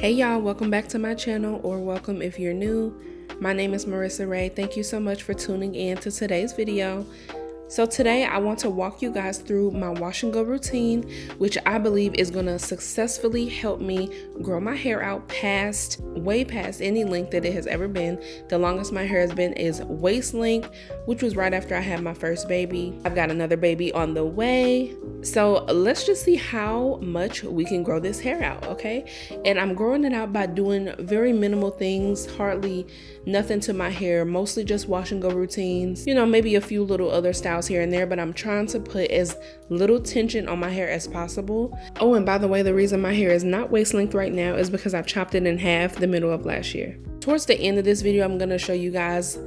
Hey y'all, welcome back to my channel, or welcome if you're new. My name is Marissa Ray. Thank you so much for tuning in to today's video. So today I want to walk you guys through my wash and go routine, which I believe is going to successfully help me grow my hair out way past any length that it has ever been. The longest my hair has been is waist length, which was right after I had my first baby. I've got another baby on the way. So let's just see how much we can grow this hair out, okay? And I'm growing it out by doing very minimal things, hardly nothing to my hair, mostly just wash and go routines. You know, maybe a few little other styles here and there, but I'm trying to put as little tension on my hair as possible. Oh, and by the way, the reason my hair is not waist length right now is because I've chopped it in half the middle of last year. Towards the end of this video, I'm gonna show you guys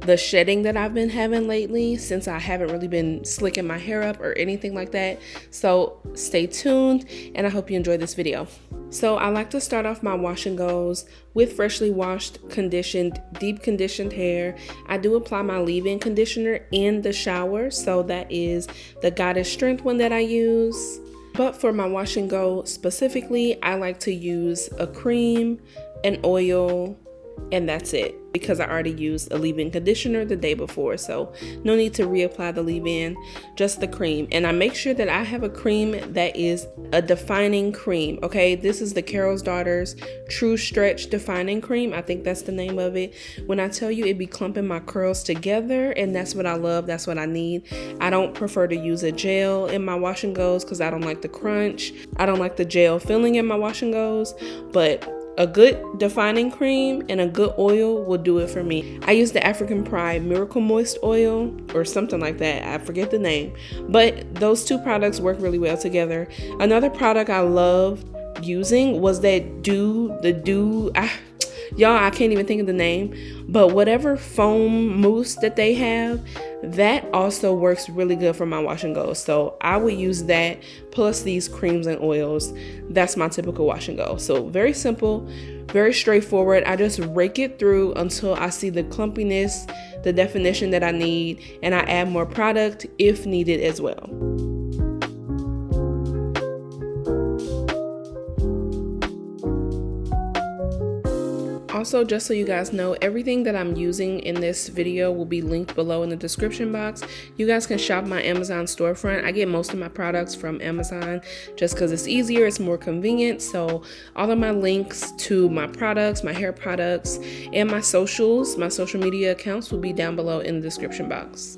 the shedding that I've been having lately, since I haven't really been slicking my hair up or anything like that. So stay tuned, and I hope you enjoy this video. So I like to start off my wash and goes with freshly washed, conditioned, deep conditioned hair. I do apply my leave-in conditioner in the shower, so that is the Goddess Strength one that I use. But for my wash and go specifically, I like to use a cream, an oil, and that's it, because I already used a leave-in conditioner the day before, so no need to reapply the leave-in, just the cream. And I make sure that I have a cream that is a defining cream, okay? This is the Carol's Daughters True Stretch Defining Cream. I think that's the name of it. When I tell you, it be clumping my curls together, and that's what I love, that's what I need. I don't prefer to use a gel in my wash and goes because I don't like the crunch. I don't like the gel feeling in my wash and goes, but a good defining cream and a good oil will do it for me. I use the African Pride Miracle Moist Oil or something like that. I forget the name, but those two products work really well together. Another product I loved using was that y'all, I can't even think of the name, but whatever foam mousse that they have, that also works really good for my wash and go. So I would use that plus these creams and oils. That's my typical wash and go. So very simple, very straightforward. I just rake it through until I see the clumpiness, the definition that I need, and I add more product if needed as well. Also, just so you guys know, everything that I'm using in this video will be linked below in the description box. You guys can shop my Amazon storefront. I get most of my products from Amazon just because it's easier, it's more convenient. So all of my links to my products, my hair products, and my socials, my social media accounts will be down below in the description box.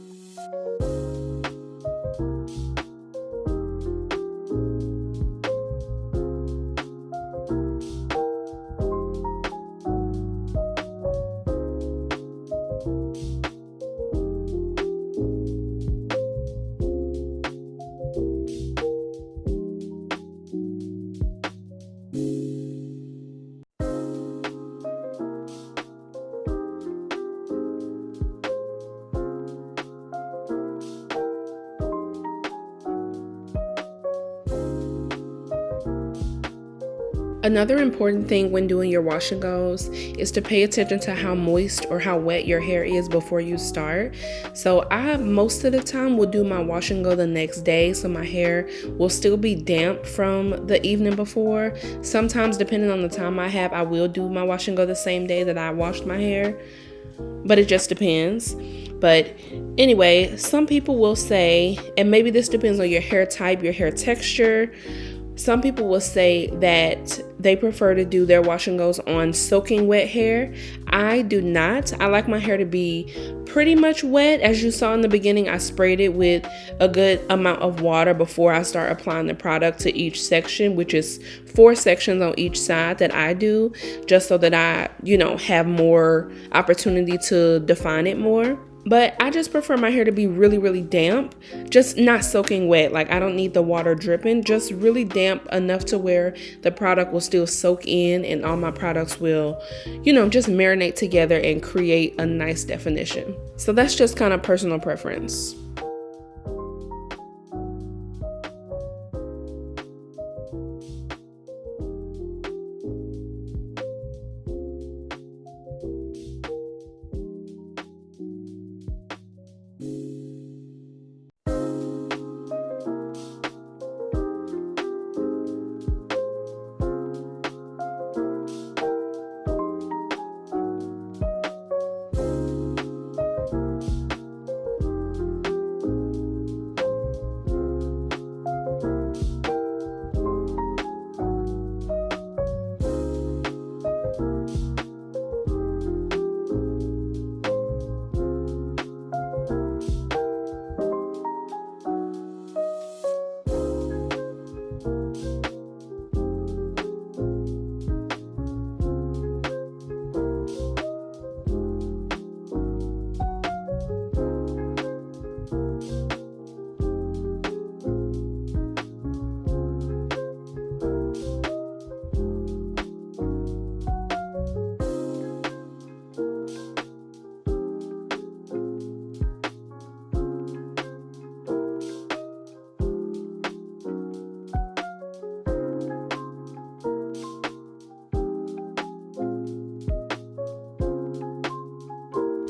Another important thing when doing your wash and goes is to pay attention to how moist or how wet your hair is before you start. So I most of the time will do my wash and go the next day, so my hair will still be damp from the evening before. Sometimes, depending on the time I have, I will do my wash and go the same day that I washed my hair, but it just depends. But anyway, some people will say, and maybe this depends on your hair type, your hair texture, some people will say that they prefer to do their wash and goes on soaking wet hair. I do not. I like my hair to be pretty much wet. As you saw in the beginning, I sprayed it with a good amount of water before I start applying the product to each section, which is 4 sections on each side that I do, just so that I, have more opportunity to define it more. But I just prefer my hair to be really, really damp, just not soaking wet. Like, I don't need the water dripping, just really damp enough to where the product will still soak in and all my products will, just marinate together and create a nice definition. So that's just kind of personal preference.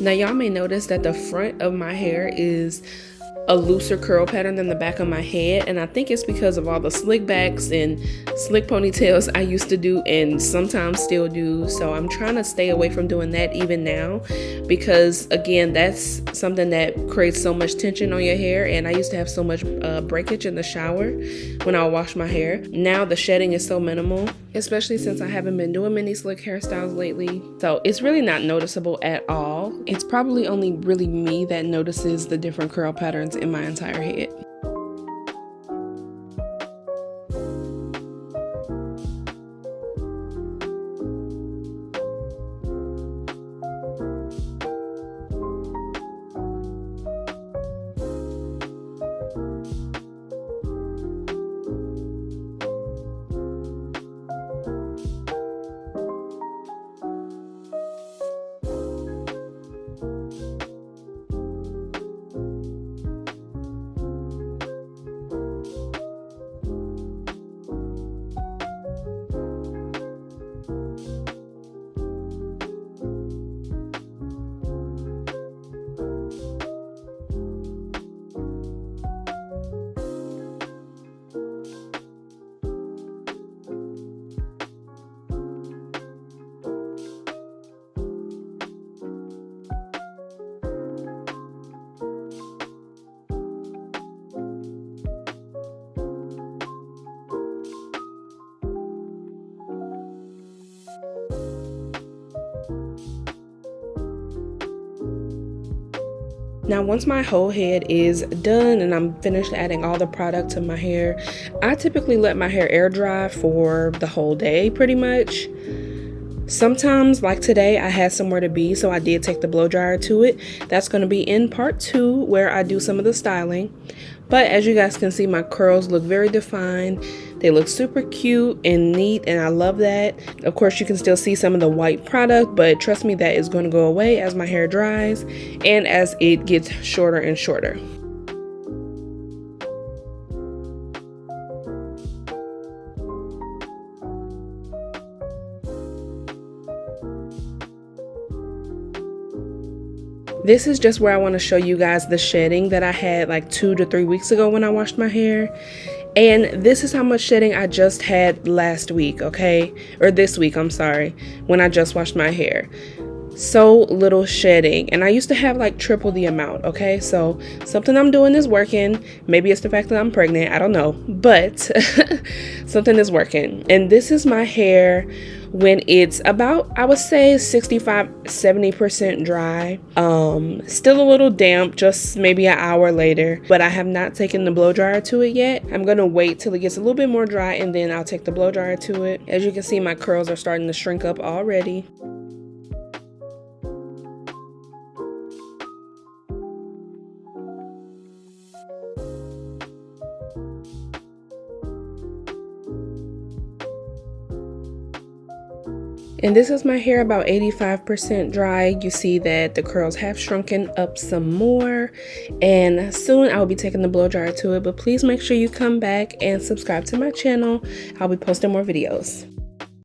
Now y'all may notice that the front of my hair is a looser curl pattern than the back of my head, and I think it's because of all the slick backs and slick ponytails I used to do and sometimes still do. So I'm trying to stay away from doing that even now, because again, that's something that creates so much tension on your hair, and I used to have so much breakage in the shower when I would wash my hair. Now the shedding is so minimal, especially since I haven't been doing many slick hairstyles lately, so it's really not noticeable at all. It's probably only really me that notices the different curl patterns in my entire head. Now, once my whole head is done and I'm finished adding all the product to my hair, I typically let my hair air dry for the whole day pretty much. Sometimes, like today, I had somewhere to be, so I did take the blow dryer to it. That's going to be in part 2 where I do some of the styling. But as you guys can see, my curls look very defined. They look super cute and neat, and I love that. Of course, you can still see some of the white product, but trust me, that is going to go away as my hair dries and as it gets shorter and shorter. This is just where I want to show you guys the shedding that I had like 2 to 3 weeks ago when I washed my hair. And this is how much shedding I just had last week, okay? Or this week, I'm sorry, when I just washed my hair. So little shedding, and I used to have like triple the amount, okay? So something I'm doing is working. Maybe it's the fact that I'm pregnant, I don't know, but something is working. And this is my hair when it's about, I would say 65-70% dry. Still a little damp, just maybe an hour later, but I have not taken the blow dryer to it yet. I'm gonna wait till it gets a little bit more dry and then I'll take the blow dryer to it. As you can see, my curls are starting to shrink up already. And this is my hair about 85% dry. You see that the curls have shrunken up some more, and soon I'll be taking the blow dryer to it. But please make sure you come back and subscribe to my channel. I'll be posting more videos.